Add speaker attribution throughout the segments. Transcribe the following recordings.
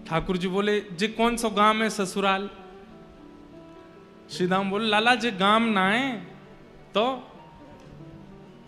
Speaker 1: ठाकुर जी बोले जे कौन सो गांव है ससुराल? श्री दामा बोले लाला जे गांव ना है तो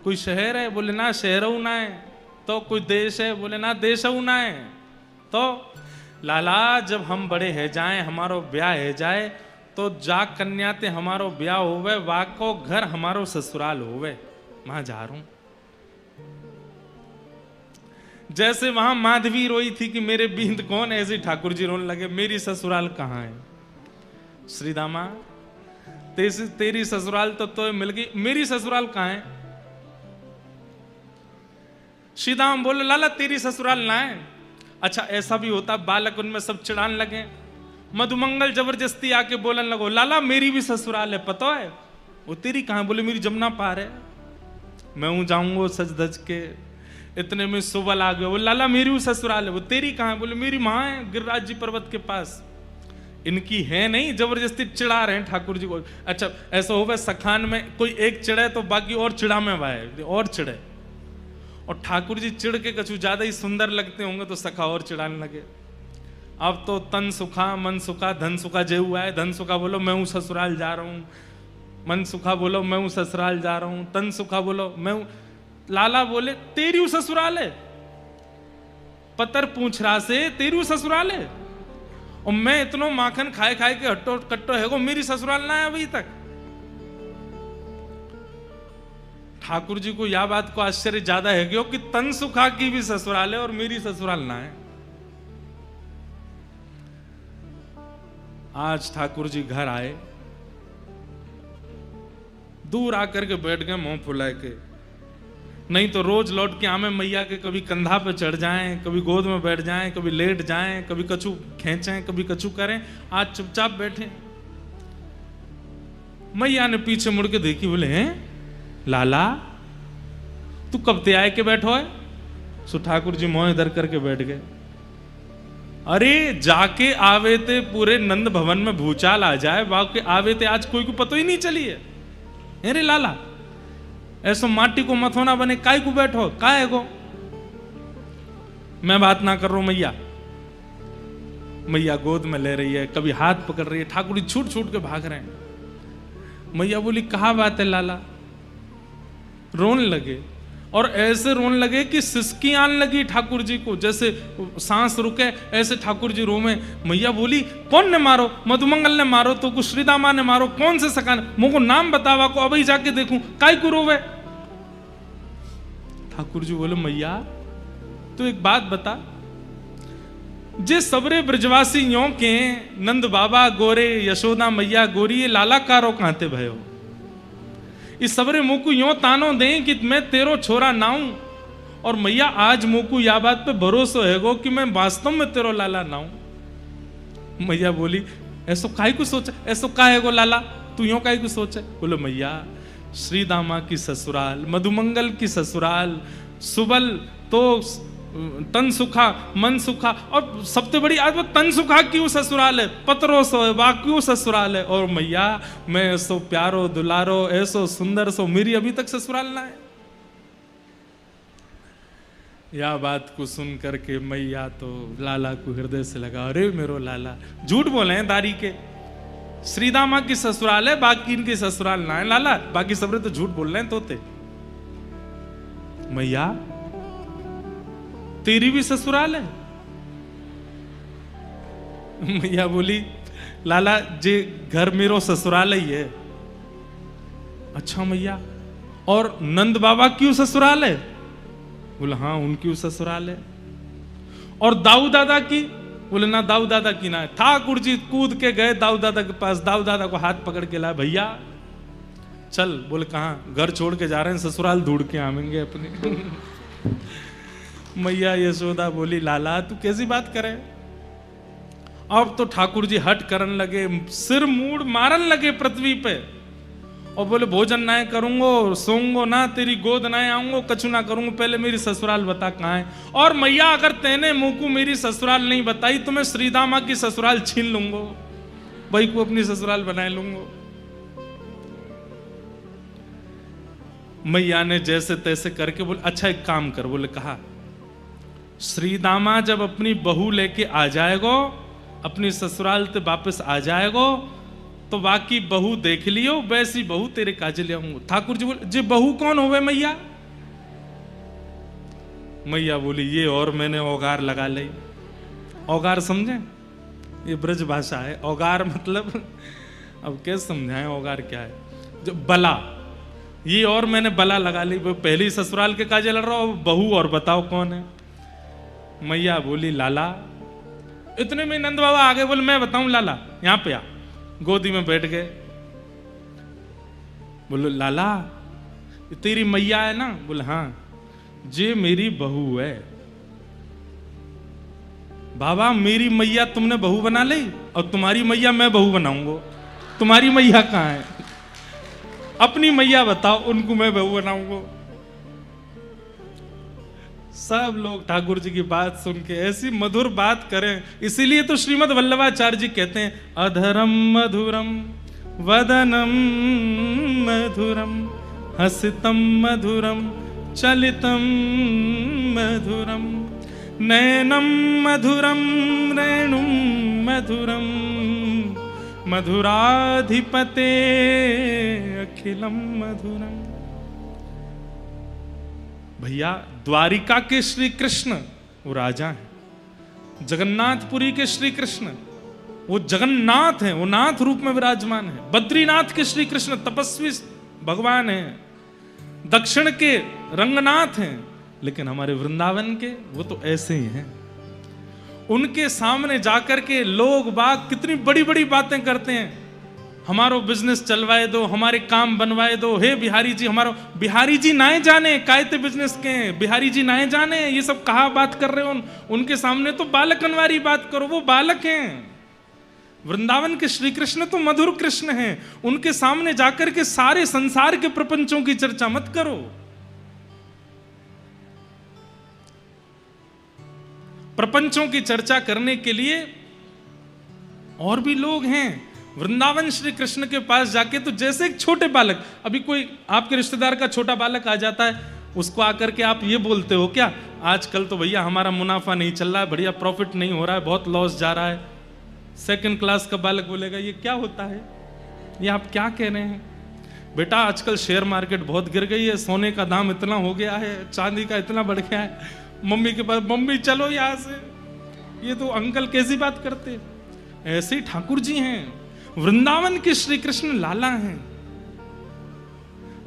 Speaker 1: कोई शहर है? बोले ना शहर ना है। तो कोई देश है? बोले ना देश ना है। तो लाला जब हम बड़े है जाए हमारो ब्याह है जाए तो जा कन्या ते हमारो ब्याह होवे वाको घर हमारो ससुराल होवे, वहां जा रहा हूं। जैसे वहां माधवी रोई थी कि मेरे बिंद कौन, ऐसे ठाकुर जी रोने लगे मेरी ससुराल कहां है? श्री दामा तेरी ससुराल तो मिल गई, मेरी ससुराल कहां है? श्री दामा बोले लाला तेरी ससुराल ना है। अच्छा ऐसा भी होता, बालक उनमें सब चिढ़ाने लगे। मधुमंगल जबरदस्ती आके बोलने लगो लाला मेरी भी ससुराल है, पता है? वो तेरी कहां? बोले मेरी जमुना पार है, मैं हूं जाऊंगा सज धज के। इतने में सुबल आ गए, वो लाला मेरी भी ससुराल है। वो तेरी कहां? बोले मेरी मां है गिरिराज जी पर्वत के पास। इनकी है नहीं, जबरदस्ती चिढ़ा रहे हैं ठाकुर जी को। अच्छा ऐसा हो सखान में कोई एक चिढ़े तो बाकी और चिढ़ा में वाए और चिढ़े, और ठाकुर जी चिढ़ के कछु ज्यादा ही सुंदर लगते होंगे तो सखा और चिढ़ाने लगे। अब तो तन सुखा मन सुखा धन सुखा जे हुआ है। धन सुखा बोलो मैं हूं ससुराल जा रहा हूं, मन सुखा बोलो मैं हूं ससुराल जा रहा हूं, तन सुखा बोलो मैं हूं। लाला बोले तेरी हूं ससुराल है? पतर पूछ रहा से तेरी हूं ससुराल है? और मैं इतनो माखन खाए खाए के हट्टो कट्टो है, मेरी ससुराल ना है अभी तक। ठाकुर जी को यह बात को आश्चर्य ज्यादा है कि तन सुखा की भी ससुराल है और मेरी ससुराल ना है। आज ठाकुर जी घर आए, दूर आकर के बैठ गए मुंह फुलाए के। नहीं तो रोज लौट के आमे मैया के कभी कंधा पे चढ़ जाएं, कभी गोद में बैठ जाएं, कभी लेट जाएं, कभी कछु खींचें, कभी कछु करें। आज चुपचाप बैठे। मैया ने पीछे मुड़ के देखी, बोले हैं लाला तू कब ते आए के बैठो है? सो ठाकुर जी मोह इधर करके बैठ गए। अरे जाके आवे थे पूरे नंद भवन में भूचाल आ जाए, बाकी आवे थे आज कोई को पता ही नहीं चली है। अरे लाला ऐसो माटी को मथोना बने काय को बैठो, काय को? मैं बात ना कर रहा हूं मैया। मैया गोद में ले रही है, कभी हाथ पकड़ रही है, ठाकुर जी छूट छूट के भाग रहे हैं। मैया बोली कहा बात है लाला? रोने लगे, और ऐसे रोने लगे कि सिसकी आने लगी ठाकुर जी को, जैसे सांस रुके ऐसे ठाकुर जी रोवे। मैया बोली कौन ने मारो? मधुमंगल ने मारो तो कुछ श्री दामा ने मारो, कौन से सकान? मुझको नाम बतावा को अभी जाके देखूं, काय को रोवे? ठाकुर जी बोले मैया तो एक बात बता, जे सबरे ब्रजवासी यों के नंद बाबा गोरे यशोदा मैया गोरी, ये लाला कारो कहते भयो? इस सबरे मुकु यों तानो दें कि मैं तेरो छोरा नाऊं, और मैया आज मुकु या बात पे भरोसा है गो कि मैं वास्तव में तेरो लाला नाऊं। मैया बोली ऐसो काय को सोचा, ऐसो काहे गो लाला तू यों काय को सोचे? बोले मैया श्री दामा की ससुराल, मधुमंगल की ससुराल, सुबल तो तन सुखा मन सुखा, और सबसे बड़ी आज वो तन सुखा क्यों ससुराल है, पतरो सो वाक्यों ससुराल है। और मैया मैं ऐसो प्यारो दुलारो ऐसो सुंदर सो मेरी अभी तक ससुराल ना है। यह बात को सुन करके मैया तो लाला को हृदय से लगा, अरे मेरो लाला झूठ बोले हैं दारी के, श्रीदामा की ससुराल है बाकी इनकी ससुराल ना है लाला, बाकी सबरे तो झूठ बोल रहे हैं तोते। मैया तेरी भी ससुराल है? मैया बोली लाला जे घर मेरो ससुराल ही है। अच्छा मैया और नंद बाबा क्यों ससुराल है? बोले हाँ उनकी ससुराल है। और दाऊ दादा की? बोले ना दाऊ दादा की ना है। ठाकुर जी कूद के गए दाऊ दादा के पास, दाऊ दादा को हाथ पकड़ के लाए, भैया चल। बोले कहाँ? घर छोड़ के जा रहे हैं, ससुराल ढूंढ के आवेंगे अपने। मैया यशोदा बोली लाला तू कैसी बात करे? अब तो ठाकुर जी हट करने लगे, सिर मूड मारन लगे पृथ्वी पे, और बोले भोजन ना करूंगो, सोऊंगो ना, तेरी गोद ना आऊंगो, कछु ना करूंगो, पहले मेरी ससुराल बता कहाँ है। और मैया अगर तेने मुंह को मेरी ससुराल नहीं बताई तो मैं श्रीदामा की ससुराल छीन लूंगो, भाई को अपनी ससुराल बना लूंगो। मैया ने जैसे तैसे करके बोले अच्छा एक काम कर। बोले कहा श्री दामा जब अपनी बहू लेके आ जाएगो, अपनी ससुराल ते वापस आ जाएगो, तो बाकी बहू देख लियो, वैसी बहू तेरे काजे ले आऊंगा। ठाकुर जी बोले जी बहू कौन होवे मैया? मैया बोली ये और मैंने औगार लगा ली। औगार समझे? ये ब्रज भाषा है। औगार मतलब अब कैसे समझाएं औगार क्या है? जो बला, ये और मैंने बला लगा ली। पहली ससुराल के काजे लड़ रहा हो, बहू और बताओ कौन है? मैया बोली लाला। इतने में नंद बाबा आगे बोले मैं बताऊं लाला, यहां पे आ। गोदी में बैठ गए। बोलो लाला तेरी मैया है ना? बोले हाँ। जे मेरी बहू है। बाबा मेरी मैया तुमने बहू बना ली और तुम्हारी मैया मैं बहू बनाऊंगा। तुम्हारी मैया कहाँ है? अपनी मैया बताओ, उनको मैं बहू बनाऊंगा। सब लोग ठाकुर जी की बात सुन के ऐसी मधुर बात करें। इसीलिए तो श्रीमद् वल्लभाचार्य जी कहते हैं अधरम मधुरम वदनम मधुरम हसितम मधुरम चलितम मधुरम नयनम मधुरम रेणुम मधुरम मधुराधिपते अखिलम मधुरम। भैया द्वारिका के श्री कृष्ण वो राजा हैं, जगन्नाथपुरी के श्री कृष्ण वो जगन्नाथ हैं, वो नाथ रूप में विराजमान है। बद्रीनाथ के श्री कृष्ण तपस्वी भगवान हैं, दक्षिण के रंगनाथ हैं, लेकिन हमारे वृंदावन के वो तो ऐसे ही हैं। उनके सामने जाकर के लोग बाग कितनी बड़ी बड़ी बातें करते हैं, हमारो बिजनेस चलवाए दो, हमारे काम बनवाए दो, हे बिहारी जी हमारो। बिहारी जी नाए जाने कायते बिजनेस के हैं, बिहारी जी नाए जाने ये सब कहा बात कर रहे हो। उनके सामने तो बालकनवारी बात करो, वो बालक हैं। वृंदावन के श्री कृष्ण तो मधुर कृष्ण हैं, उनके सामने जाकर के सारे संसार के प्रपंचों की चर्चा मत करो। प्रपंचों की चर्चा करने के लिए और भी लोग हैं। वृंदावन श्री कृष्ण के पास जाके तो जैसे एक छोटे बालक, अभी कोई आपके रिश्तेदार का छोटा बालक आ जाता है, उसको आकर के आप ये बोलते हो क्या आजकल तो भैया हमारा मुनाफा नहीं चल रहा है, बढ़िया प्रॉफिट नहीं हो रहा है, बहुत लॉस जा रहा है। सेकंड क्लास का बालक बोलेगा ये क्या होता है, ये आप क्या कह रहे हैं? बेटा आजकल शेयर मार्केट बहुत गिर गई है, सोने का दाम इतना हो गया है, चांदी का इतना बढ़ गया है। मम्मी के पास, मम्मी चलो यहां से, ये तो अंकल कैसी बात करते। ऐसे ही ठाकुर जी हैं, वृंदावन के श्री कृष्ण लाला हैं।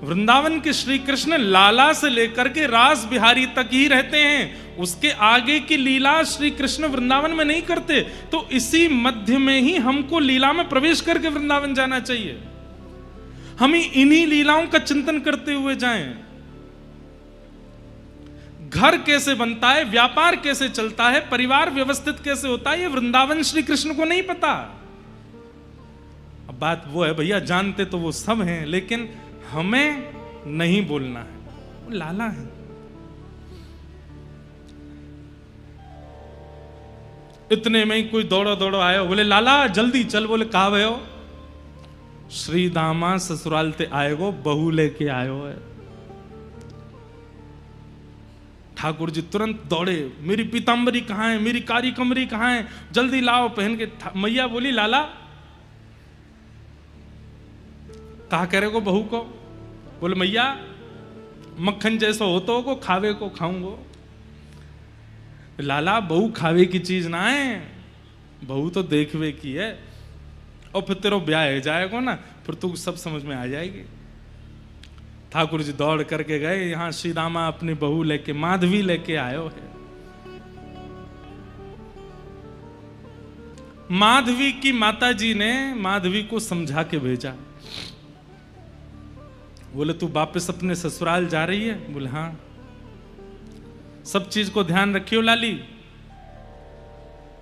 Speaker 1: वृंदावन के श्री कृष्ण लाला से लेकर के रास बिहारी तक ही रहते हैं, उसके आगे की लीला श्री कृष्ण वृंदावन में नहीं करते। तो इसी मध्य में ही हमको लीला में प्रवेश करके वृंदावन जाना चाहिए। हम इन्हीं लीलाओं का चिंतन करते हुए जाएं। घर कैसे बनता है, व्यापार कैसे चलता है, परिवार व्यवस्थित कैसे होता है, ये वृंदावन श्री कृष्ण को नहीं पता। अब बात वो है भैया, जानते तो वो सब हैं, लेकिन हमें नहीं बोलना है, वो लाला है। इतने में ही कोई दौड़ो दौड़ो आयो, बोले लाला जल्दी चल। बोले कहा भयो? श्री दामा ससुराल ते आएगो, बहू लेके आयो है। ठाकुर जी तुरंत दौड़े, मेरी पीतांबरी कहाँ है, मेरी कारी कमरी कहाँ है, जल्दी लाओ पहन के। मैया बोली लाला कहा करेगो बहू को? बोले मैया मक्खन जैसा हो तो को खावे को खाऊंगो। लाला बहू खावे की चीज ना है, बहू तो देखवे की है, और फिर तेरा ब्याह हो जाएगा ना, फिर तू सब समझ में आ जाएगी। ठाकुर जी दौड़ करके गए, यहां श्री रामा अपनी बहू लेके, माधवी लेके आयो है। माधवी की माता जी ने माधवी को समझा के भेजा। बोले तू वापस अपने ससुराल जा रही है? बोले हाँ। सब चीज को ध्यान रखियो लाली,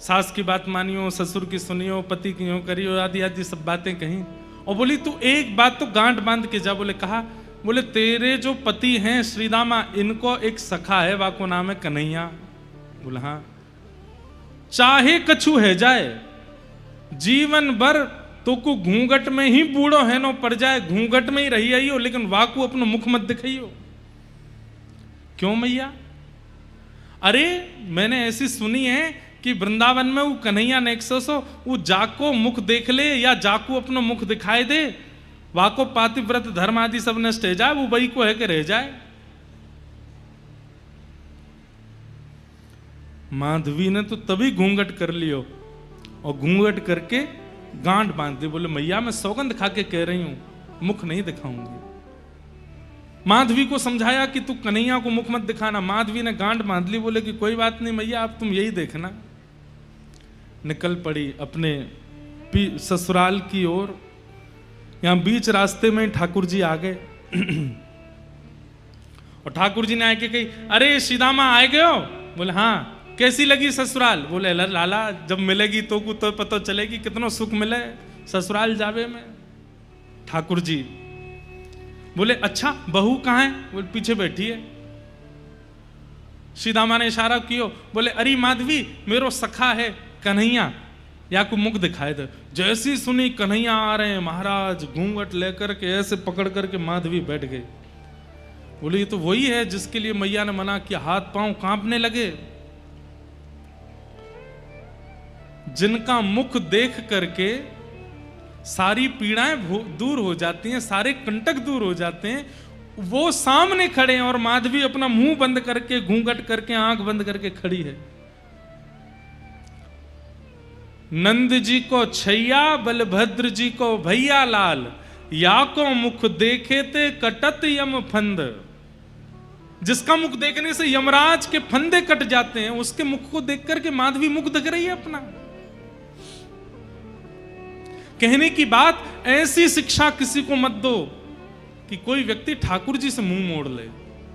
Speaker 1: सास की बात मानियो, ससुर की सुनियो, पति की यूं करियो, आदि आदि सब बातें कहीं। और बोली तू एक बात तो गांठ बांध के जा। बोले कहा? बोले तेरे जो पति हैं श्रीदामा, इनको एक सखा है, वाको नाम है कन्हैया। बोला हाँ। चाहे कछु है जाए, जीवन भर तो को घूंघट में ही बूढ़ो है नो पड़ जाए, घूंघट में ही रही आई हो, लेकिन वाकू अपना मुख मत दिखाइयो। क्यों मैया? अरे मैंने ऐसी सुनी है कि वृंदावन में वो कन्हैया नेक्सो वो जाको मुख देख ले या जाको अपना मुख दिखाई दे, वाको पातिव्रत धर्म आदि सब नष्ट हो जाए, वो वही को है कि रह जाए। माधवी ने तो तभी घूंघट कर लियो और घूंघट करके गांठ बांध दी। बोले मैया मैं सौगंध खा के कह रही हूं मुख नहीं दिखाऊंगी। माधवी को समझाया कि तू कन्हैया को मुख मत दिखाना। माधवी ने गांठ बांध ली, बोले कि कोई बात नहीं मैया अब तुम यही देखना। निकल पड़ी अपने ससुराल की ओर। यहां बीच रास्ते में ठाकुर जी आ गए और ठाकुर जी ने आके कही अरे सीदामा आए गए हो? बोले हाँ। कैसी लगी ससुराल? बोले लाला जब मिलेगी तो को तो पता चलेगी कितना सुख मिले ससुराल जावे में। ठाकुर जी बोले अच्छा बहू कहाँ है? बोले पीछे बैठी है। सीदामा ने इशारा कियो, बोले अरे माधवी मेरो सखा है कन्हैया, या को मुख दिखाए दे। जैसी सुनी कन्हैया आ रहे हैं महाराज, घूंघट लेकर के ऐसे पकड़ करके माधवी बैठ गई। बोले ये तो वही है जिसके लिए मैया ने मना किया। हाथ पांव कांपने लगे। जिनका मुख देख करके सारी पीड़ाएं दूर हो जाती हैं, सारे कंटक दूर हो जाते हैं, वो सामने खड़े हैं और माधवी अपना मुंह बंद करके घूंघट करके आंख बंद करके खड़ी है। नंद जी को छैया, बलभद्र जी को भैया लाल, या को मुख देखे ते कटत यम फंद। जिसका मुख देखने से यमराज के फंदे कट जाते हैं, उसके मुख को देख करके माधवी मुख दिख रही है अपना। कहने की बात, ऐसी शिक्षा किसी को मत दो कि कोई व्यक्ति ठाकुर जी से मुंह मोड़ ले।